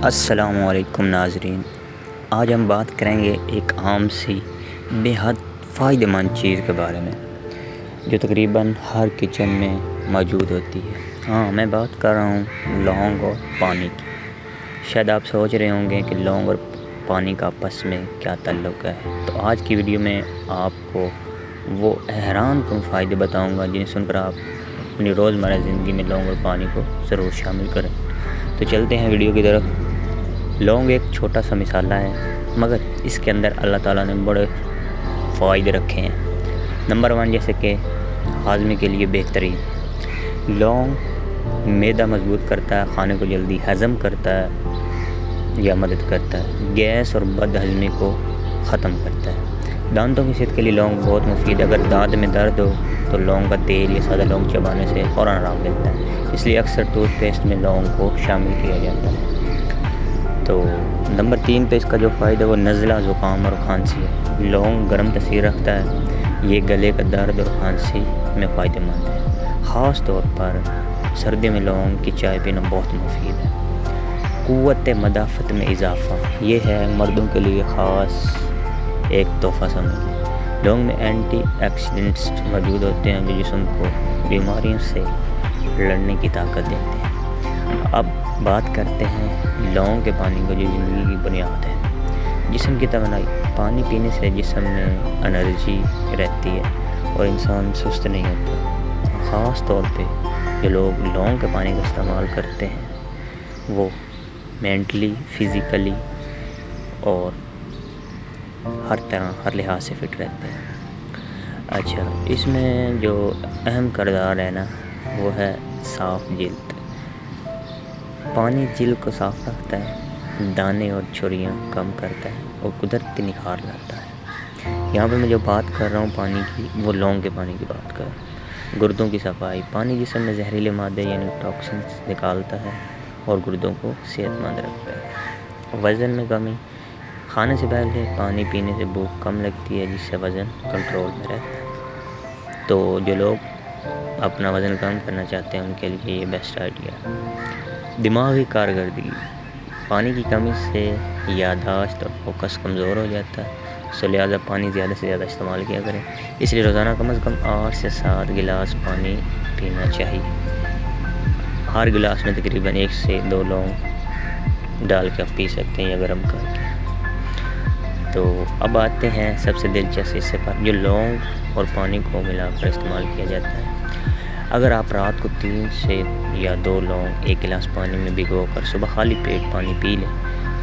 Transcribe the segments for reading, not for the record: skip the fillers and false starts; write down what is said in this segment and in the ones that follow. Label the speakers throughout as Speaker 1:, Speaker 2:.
Speaker 1: السلام علیکم ناظرین، آج ہم بات کریں گے ایک عام سی بے حد فائدہ مند چیز کے بارے میں جو تقریباً ہر کچن میں موجود ہوتی ہے۔ ہاں، میں بات کر رہا ہوں لونگ اور پانی کی۔ شاید آپ سوچ رہے ہوں گے کہ لونگ اور پانی کا آپس میں کیا تعلق ہے، تو آج کی ویڈیو میں آپ کو وہ حیران کن فائدے بتاؤں گا جنہیں سن کر آپ اپنی روزمرہ زندگی میں لونگ اور پانی کو ضرور شامل کریں۔ تو چلتے ہیں ویڈیو کی طرف۔ لونگ ایک چھوٹا سا مسالہ ہے، مگر اس کے اندر اللہ تعالیٰ نے بڑے فائدے رکھے ہیں۔ نمبر 1، جیسے کہ ہاضمے کے لیے بہترین۔ لونگ معدہ مضبوط کرتا ہے، کھانے کو جلدی ہضم کرتا ہے یا مدد کرتا ہے، گیس اور بد ہضمی کو ختم کرتا ہے۔ دانتوں کی صحت کے لیے لونگ بہت مفید ہے۔ اگر دانت میں درد ہو تو لونگ کا تیل یا سادہ لونگ چبانے سے فوراً آرام ملتا ہے، اس لیے اکثر ٹوتھ پیسٹ میں لونگ کو شامل کیا جاتا ہے۔ تو نمبر 3 پہ اس کا جو فائدہ ہے وہ نزلہ، زکام اور کھانسی ہے۔ لونگ گرم تاثیر رکھتا ہے، یہ گلے کا درد اور کھانسی میں فائدہ مند ہے۔ خاص طور پر سردیوں میں لونگ کی چائے پینا بہت مفید ہے۔ قوت مدافعت میں اضافہ، یہ ہے مردوں کے لیے خاص ایک تحفہ سمجھ۔ لونگ میں اینٹی آکسیڈنٹس موجود ہوتے ہیں جو جسم کو بیماریوں سے لڑنے کی طاقت دیتے ہیں۔ اب بات کرتے ہیں لونگ کے پانی کو، جو زندگی کی بنیاد ہے۔ جسم کی توانائی، پانی پینے سے جسم میں انرجی رہتی ہے اور انسان سست نہیں ہوتا۔ خاص طور پہ جو لوگ لونگ کے پانی کا استعمال کرتے ہیں وہ مینٹلی، فزیکلی اور ہر لحاظ سے فٹ رہتے ہیں۔ اچھا، اس میں جو اہم کردار ہے نا وہ ہے صاف جلد۔ پانی جلد کو صاف رکھتا ہے، دانے اور جھریاں کم کرتا ہے اور قدرتی نکھار لاتا ہے۔ یہاں پہ میں جو بات کر رہا ہوں پانی کی، وہ لونگ کے پانی کی بات کر رہا ہوں۔ گردوں کی صفائی، پانی جسم میں زہریلے مادے یعنی ٹاکسنز نکالتا ہے اور گردوں کو صحت مند رکھتا ہے۔ وزن میں کمی، کھانے سے پہلے پانی پینے سے بھوک کم لگتی ہے جس سے وزن کنٹرول میں رہتا ہے۔ تو جو لوگ اپنا وزن کم کرنا چاہتے ہیں ان کے لیے یہ بیسٹ آئیڈیا ہے۔ دماغی کارکردگی، پانی کی کمی سے یادداشت اور فوکس کمزور ہو جاتا ہے، سو لہٰذا پانی زیادہ سے زیادہ استعمال کیا کریں۔ اس لیے روزانہ کم از کم 8 سے 7 گلاس پانی پینا چاہیے۔ ہر گلاس میں تقریباً 1 سے 2 لونگ ڈال کے آپ پی سکتے ہیں یا گرم کر کے۔ تو اب آتے ہیں سب سے دلچسپ حصے پر، جو لونگ اور پانی کو ملا کر استعمال کیا جاتا ہے۔ اگر آپ رات کو 3 سے یا 2 لونگ 1 گلاس پانی میں بھگو کر صبح خالی پیٹ پانی پی لیں،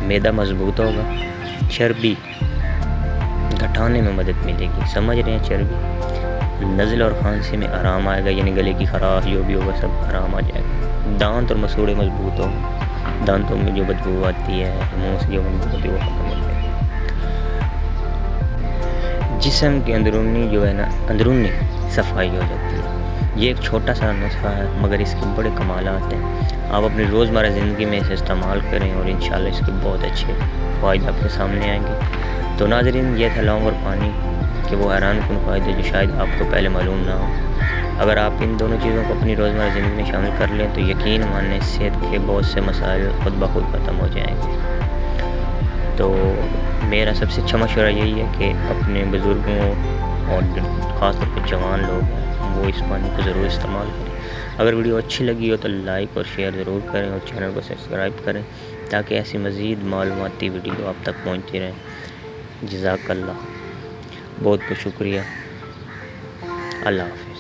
Speaker 1: معدہ مضبوط ہوگا، چربی گھٹانے میں مدد ملے گی۔ سمجھ رہے ہیں؟ چربی، نزلہ اور کھانسی میں آرام آئے گا، یعنی گلے کی خراش جو بھی ہوگا سب آرام آ جائے گا۔ دانت اور مسوڑے مضبوط ہوں، دانتوں میں جو بدبو آتی ہے، منہ سے جو بدبو ہوتی ہے وہ ختم ہو جائے گی۔ جسم کے اندرونی صفائی ہو جاتی ہے۔ یہ ایک چھوٹا سا نسخہ ہے مگر اس کے بڑے کمالات ہیں۔ آپ اپنی روزمرہ زندگی میں اسے استعمال کریں اور انشاءاللہ اس کے بہت اچھے فوائد آپ کے سامنے آئیں گے۔ تو ناظرین، یہ تھا لونگ اور پانی کے وہ حیران کن فائدے جو شاید آپ کو پہلے معلوم نہ ہو۔ اگر آپ ان دونوں چیزوں کو اپنی روزمرہ زندگی میں شامل کر لیں تو یقین مانیں صحت کے بہت سے مسائل خود بخود ختم ہو جائیں گے۔ تو میرا سب سے اچھا مشورہ یہی ہے کہ اپنے بزرگوں اور خاص طور پہ جوان لوگ ہیں وہ اس پانی کو ضرور استعمال کریں۔ اگر ویڈیو اچھی لگی ہو تو لائک اور شیئر ضرور کریں اور چینل کو سبسکرائب کریں تاکہ ایسی مزید معلوماتی ویڈیو آپ تک پہنچتی رہیں۔ جزاک اللہ، بہت بہت شکریہ۔ اللہ حافظ۔